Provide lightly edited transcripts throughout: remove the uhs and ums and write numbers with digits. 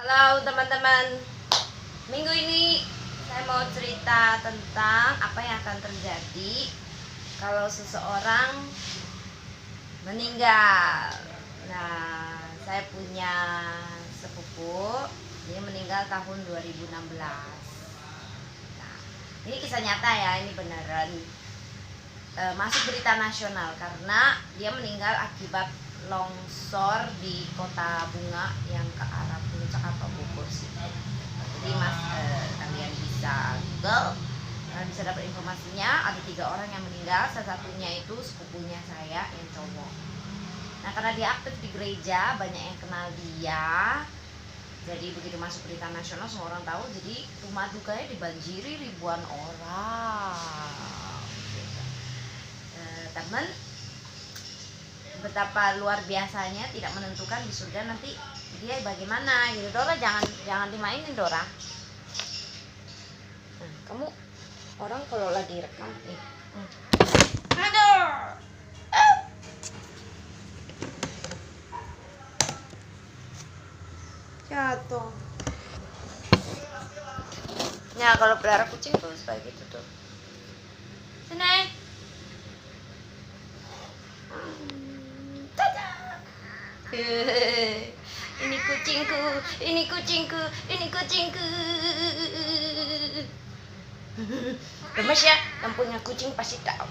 Halo teman-teman, minggu ini saya mau cerita tentang apa yang akan terjadi kalau seseorang meninggal. Nah, saya punya sepupu, dia meninggal tahun 2016. Nah, ini kisah nyata ya, ini beneran masuk berita nasional karena dia meninggal akibat longsor di Kota Bunga yang ke arah Puncak atau Bogor sih. Jadi kalian bisa Google, kalian bisa dapat informasinya. Ada 3 orang yang meninggal, salah satunya itu sepupunya saya yang cowok. Nah, karena dia aktif di gereja, banyak yang kenal dia. Jadi begitu masuk berita nasional semua orang tahu. Jadi rumah dukanya dibanjiri ribuan orang. Teman, betapa luar biasanya, tidak menentukan di surga nanti dia bagaimana gitu. Dora jangan dimainin Dora. Nah, kamu orang kalau lagi rekam nih. Aduh. Jatuh. Ya kalau pelihara kucing tuh seperti itu tuh. Sini. Ini kucingku, ini kucingku, ini kucingku. Gemes ya, yang punya kucing pasti tahu.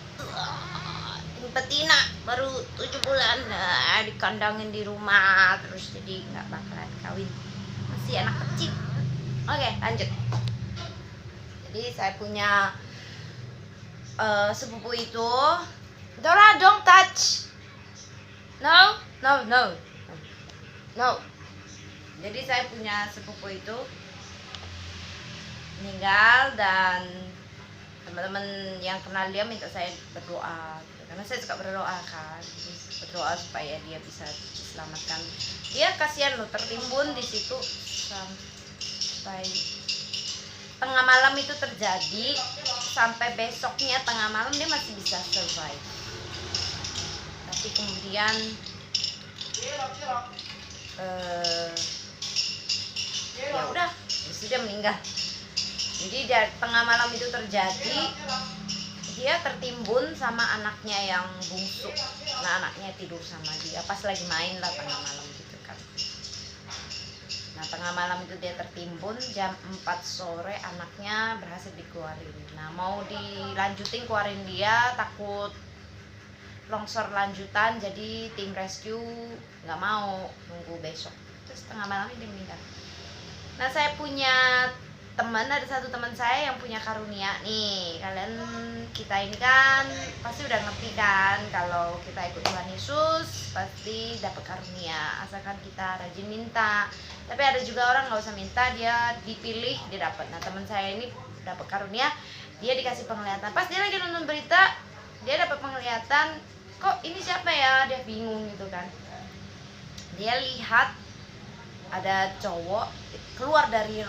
Ini betina baru 7 bulan, nah, dikandangin di rumah terus jadi nggak bakalan kawin, masih anak kecil. Oke, lanjut. Jadi saya punya sepupu itu. Dora, don't touch. No. Jadi saya punya sepupu itu meninggal dan teman-teman yang kenal dia minta saya berdoa gitu. Karena saya suka berdoa kan, berdoa supaya dia bisa diselamatkan. Dia kasihan loh, tertimbun di situ sampai tengah malam itu terjadi, sampai besoknya tengah malam dia masih bisa survive. Tapi kemudian ya udah, terus dia meninggal. Jadi dari tengah malam itu terjadi, dia tertimbun sama anaknya yang bungsu. Nah, anaknya tidur sama dia pas lagi main lah tengah malam gitu kan. Nah, tengah malam itu dia tertimbun, jam 4 sore anaknya berhasil dikeluarin. Nah, mau dilanjutin keluarin dia, takut longsor lanjutan, jadi tim rescue nggak mau, nunggu besok. Terus tengah malam dia meninggal. Nah, saya punya teman, ada satu teman saya yang punya karunia nih. Kalian, kita ini kan pasti udah ngerti kan, kalau kita ikut Tuhan Yesus pasti dapat karunia asalkan kita rajin minta. Tapi ada juga orang nggak usah minta, dia dipilih dia dapat. Nah, teman saya ini dapat karunia, dia dikasih penglihatan. Pas dia lagi nonton berita, dia dapat penglihatan, kok ini siapa ya, dia bingung gitu kan. Dia lihat ada cowok keluar dari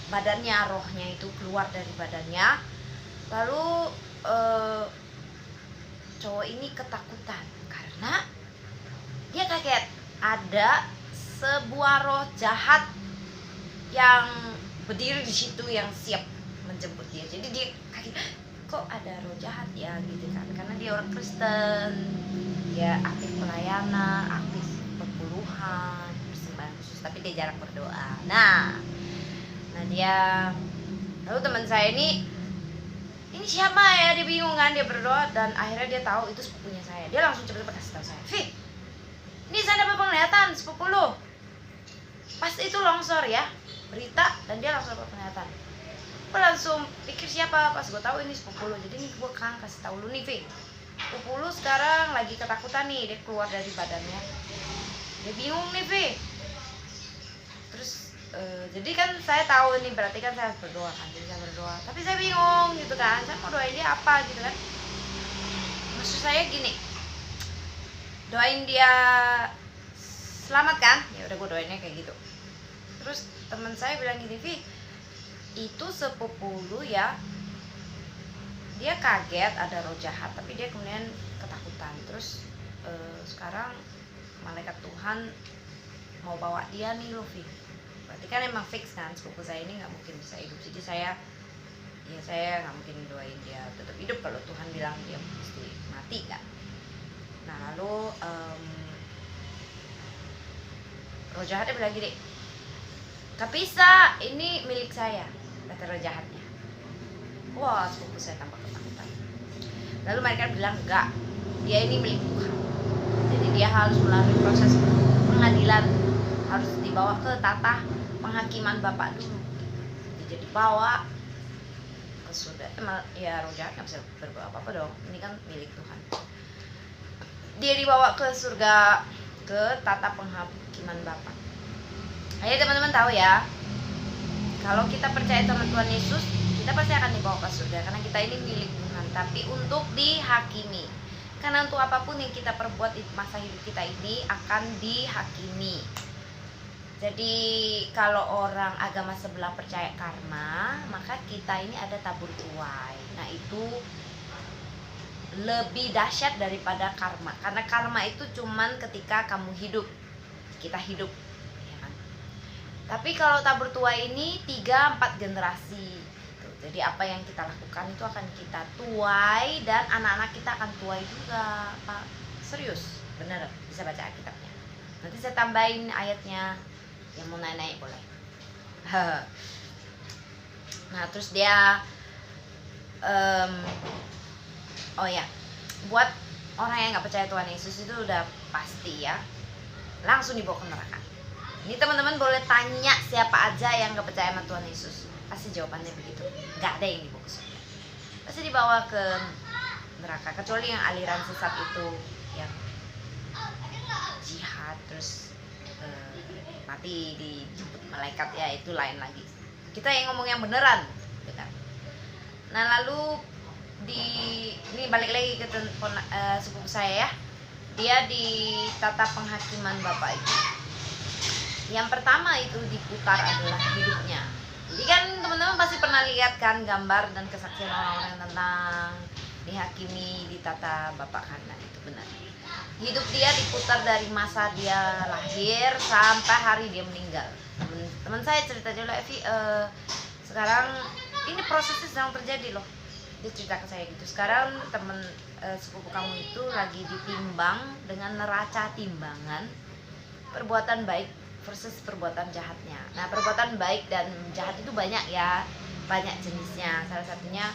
badannya, rohnya itu keluar dari badannya. Lalu cowok ini ketakutan karena dia kaget ada sebuah roh jahat yang berdiri di situ yang siap menjemput dia. Jadi dia kaget, kok ada roh jahat ya gitu kan, karena dia orang Kristen, dia aktif pelayanan, aktif perpuluhan, persembahan khusus, tapi dia jarang berdoa. Nah dia, lalu teman saya ini siapa ya, dia bingung kan, dia berdoa dan akhirnya dia tahu itu sepupunya saya. Dia langsung cepet-cepet kasih tahu saya, "Fit, ini saya dapat penglihatan sepupu lo pas itu longsor ya, berita." Dan dia langsung dapat penglihatan. Gue langsung pikir siapa, pas gue tahu ini sepupu lo. Jadi ini gue kan kasih tahu lu nih, Fit, sepupu lo sekarang lagi ketakutan nih, dia keluar dari badannya, dia bingung nih, Fit. Terus jadi kan saya tahu ini berarti kan saya harus berdoa kan, jadi saya berdoa, tapi saya bingung gitu kan, saya mau doain dia apa gitu kan. Maksud saya gini, doain dia selamat kan, ya udah gue doainnya kayak gitu. Terus teman saya bilang gini, Vi, itu sepupu lu ya, dia kaget ada roh jahat, tapi dia kemudian ketakutan. Terus sekarang malaikat Tuhan mau bawa dia nih loh, Vi. Berarti kan emang fix kan sepupu saya ini nggak mungkin bisa hidup. Jadi saya nggak mungkin doain dia tetap hidup kalau Tuhan bilang dia mesti mati kan. Nah lalu roh jahatnya bilang gini, "Gak bisa, ini milik saya," kata roh jahatnya. Wah, sepupu saya tampak ketakutan. Lalu mereka bilang, "Enggak, dia ini milik Tuhan. Jadi dia harus melalui proses pengadilan, harus dibawa ke tata penghakiman Bapak dulu." Jadi dibawa ke surga. Ya roh jahat nggak bisa berbuat apa-apa dong. Ini kan milik Tuhan. Dia dibawa ke surga, ke tata penghakiman Bapak. Ayo teman-teman tahu ya, kalau kita percaya sama Tuhan Yesus, kita pasti akan dibawa ke surga karena kita ini milik Tuhan. Tapi untuk dihakimi, karena untuk apapun yang kita perbuat di masa hidup kita ini akan dihakimi. Jadi kalau orang agama sebelah percaya karma, maka kita ini ada tabur tuai. Nah itu lebih dahsyat daripada karma, karena karma itu cuman ketika kamu hidup, kita hidup ya kan? Tapi kalau tabur tuai ini 3-4 generasi gitu. Jadi apa yang kita lakukan itu akan kita tuai, dan anak-anak kita akan tuai juga, Pak. Serius, bener, bisa baca Alkitabnya. Nanti saya tambahin ayatnya, yang mau naik-naik boleh. Nah terus dia oh ya, buat orang yang nggak percaya Tuhan Yesus itu udah pasti ya, langsung dibawa ke neraka. Ini teman-teman boleh tanya siapa aja yang nggak percaya sama Tuhan Yesus, pasti jawabannya begitu. Nggak ada yang dibawa ke surga, pasti dibawa ke neraka, kecuali yang aliran sesat itu, yang jihad terus mati dijemput malaikat, ya itu lain lagi. Kita yang ngomong yang beneran gitu kan. Nah lalu ini balik lagi ke sepupu saya ya, dia di tata penghakiman Bapak itu, yang pertama itu diputar adalah hidupnya. Jadi kan teman-teman pasti pernah lihat kan gambar dan kesaksian orang-orang tentang dihakimi di tata Bapak kan. Nah itu benar, hidup dia diputar dari masa dia lahir sampai hari dia meninggal. Teman saya cerita dulu, Evi, sekarang ini prosesnya sedang terjadi loh. Dia cerita ke saya gitu, sekarang temen sepupu kamu itu lagi ditimbang dengan neraca timbangan perbuatan baik versus perbuatan jahatnya. Nah perbuatan baik dan jahat itu banyak ya, banyak jenisnya. Salah satunya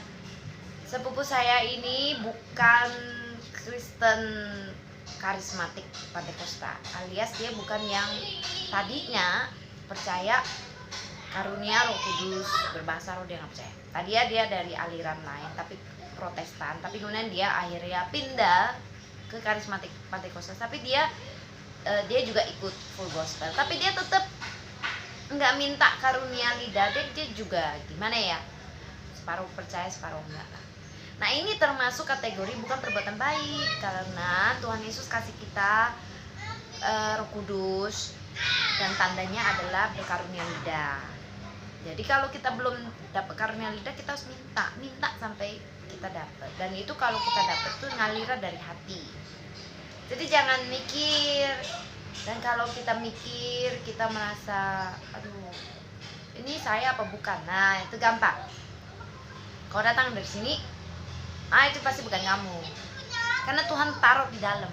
sepupu saya ini bukan Kristen karismatik Pantekosta, alias dia bukan yang tadinya percaya karunia Roh Kudus, berbahasa roh, dia nggak percaya. Tadi dia dari aliran lain tapi Protestan, tapi kemudian dia akhirnya pindah ke karismatik Pantekosta. Tapi dia juga ikut full gospel, tapi dia tetap nggak minta karunia lidah. Dia juga gimana ya, separuh percaya separuh enggak lah. Nah ini termasuk kategori bukan perbuatan baik, karena Tuhan Yesus kasih kita Roh Kudus, dan tandanya adalah berkarunia lidah. Jadi kalau kita belum dapat karunia lidah, kita harus minta sampai kita dapat. Dan itu kalau kita dapat tuh ngalir dari hati. Jadi jangan mikir. Dan kalau kita mikir, kita merasa, aduh, ini saya apa bukan? Nah itu gampang. Kalau datang dari sini, itu pasti bukan kamu, karena Tuhan taruh di dalam.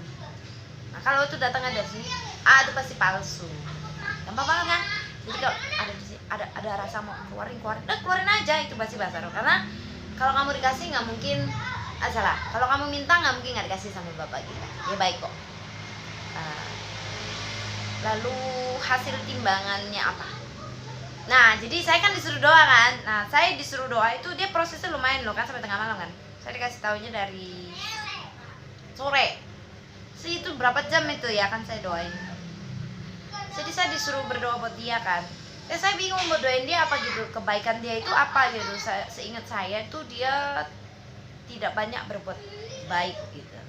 Nah kalau itu datangnya dari sini, itu pasti palsu. Gampang banget kan? Jadi kalau ada di sini, ada rasa mau keluarin aja, itu pasti bahasa roh. Karena kalau kamu dikasih nggak mungkin salah. Kalau kamu minta nggak mungkin nggak dikasih sama Bapak kita. Dia baik kok. Lalu hasil timbangannya apa? Nah jadi saya kan disuruh doa kan. Nah saya disuruh doa itu dia prosesnya lumayan loh kan, sampai tengah malam kan. Saya dikasih tahunya dari sore. Itu berapa jam itu ya kan saya doain. Jadi saya disuruh berdoa buat dia kan. Saya bingung mau doain dia apa gitu, kebaikan dia itu apa gitu. Seingat saya itu dia tidak banyak berbuat baik gitu.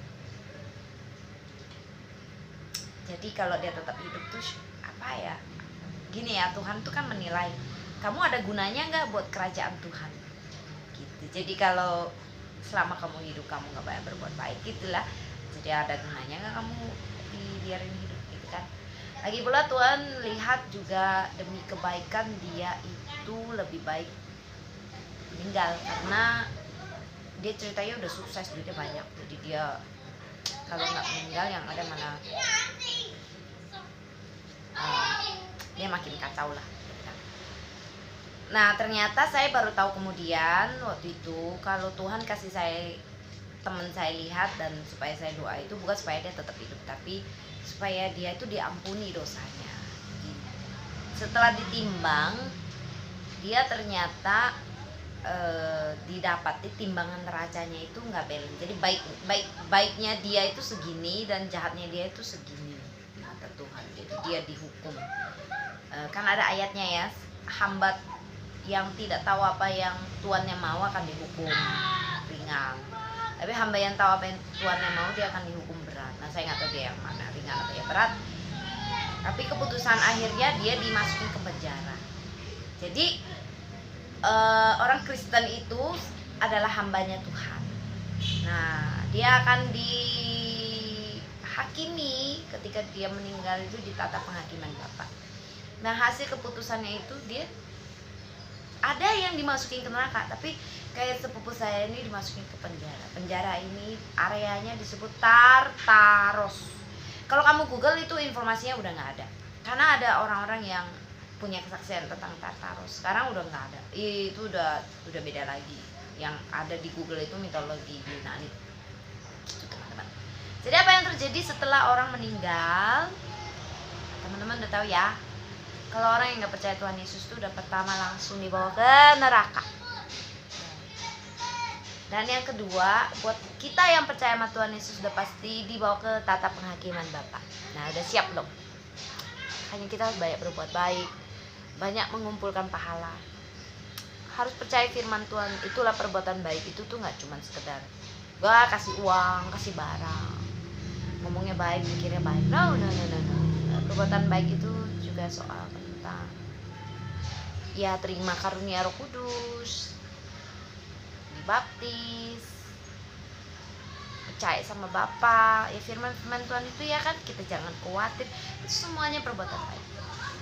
Jadi kalau dia tetap hidup tuh apa ya, gini ya, Tuhan tuh kan menilai kamu ada gunanya nggak buat kerajaan Tuhan gitu. Jadi kalau selama kamu hidup kamu nggak banyak berbuat baik gitulah, jadi ada gunanya nggak kamu dibiarin hidup gitu kan. Lagi pula Tuhan lihat juga demi kebaikan dia itu lebih baik meninggal, karena dia ceritanya udah sukses, duitnya banyak, jadi dia kalau nggak meninggal yang ada mana dia makin kacau lah. Nah ternyata saya baru tahu kemudian waktu itu kalau Tuhan kasih saya teman saya lihat, dan supaya saya doa itu bukan supaya dia tetap hidup, tapi supaya dia itu diampuni dosanya. Setelah ditimbang, dia ternyata didapati timbangan neracanya itu nggak balance. Jadi baiknya dia itu segini dan jahatnya dia itu segini kata Tuhan. Jadi dia dihukum. Kan ada ayatnya ya, hamba yang tidak tahu apa yang Tuannya mau akan dihukum ringan. Tapi hamba yang tahu apa yang Tuannya mau dia akan dihukum berat. Nah saya nggak tahu dia yang mana, ringan atau yang berat. Tapi keputusan akhirnya dia dimasukin ke penjara. Jadi orang Kristen itu adalah hambanya Tuhan. Nah dia akan dihakimi ketika dia meninggal itu di tata penghakiman Bapa. Nah hasil keputusannya itu dia ada yang dimasukin ke neraka, tapi kayak sepupu saya ini dimasukin ke penjara. Penjara ini areanya disebut Tartaros. Kalau kamu Google itu informasinya udah nggak ada, karena ada orang-orang yang punya kesaksian tentang Tartaros. Sekarang udah nggak ada, itu udah beda lagi. Yang ada di Google itu mitologi Yunani. Itu teman-teman. Jadi apa yang terjadi setelah orang meninggal? Teman-teman udah tahu ya. Kalau orang yang nggak percaya Tuhan Yesus itu udah pertama langsung dibawa ke neraka. Dan yang kedua, buat kita yang percaya sama Tuhan Yesus udah pasti dibawa ke tata penghakiman Bapa. Nah udah siap belum? Hanya kita harus banyak berbuat baik, banyak mengumpulkan pahala. Harus percaya firman Tuhan, itulah perbuatan baik. Itu tuh nggak cuma sekedar gua kasih uang, kasih barang, ngomongnya baik, mikirnya baik. No. Perbuatan baik itu juga soal tentang ya terima karunia Roh Kudus, dibaptis, percaya sama Bapa. Ya firman Tuhan itu ya kan, kita jangan khawatir. Itu semuanya perbuatan baik.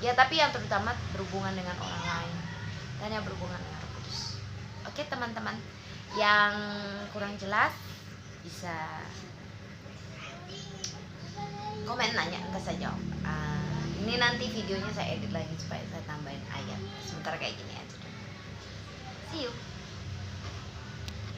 Ya tapi yang terutama berhubungan dengan orang lain dan yang berhubungan dengan Roh Kudus. Oke teman-teman, yang kurang jelas bisa komen, nanya, entar saya jawab. Ini nanti videonya saya edit lagi supaya saya tambahin ayat. Sebentar kayak gini aja. See you.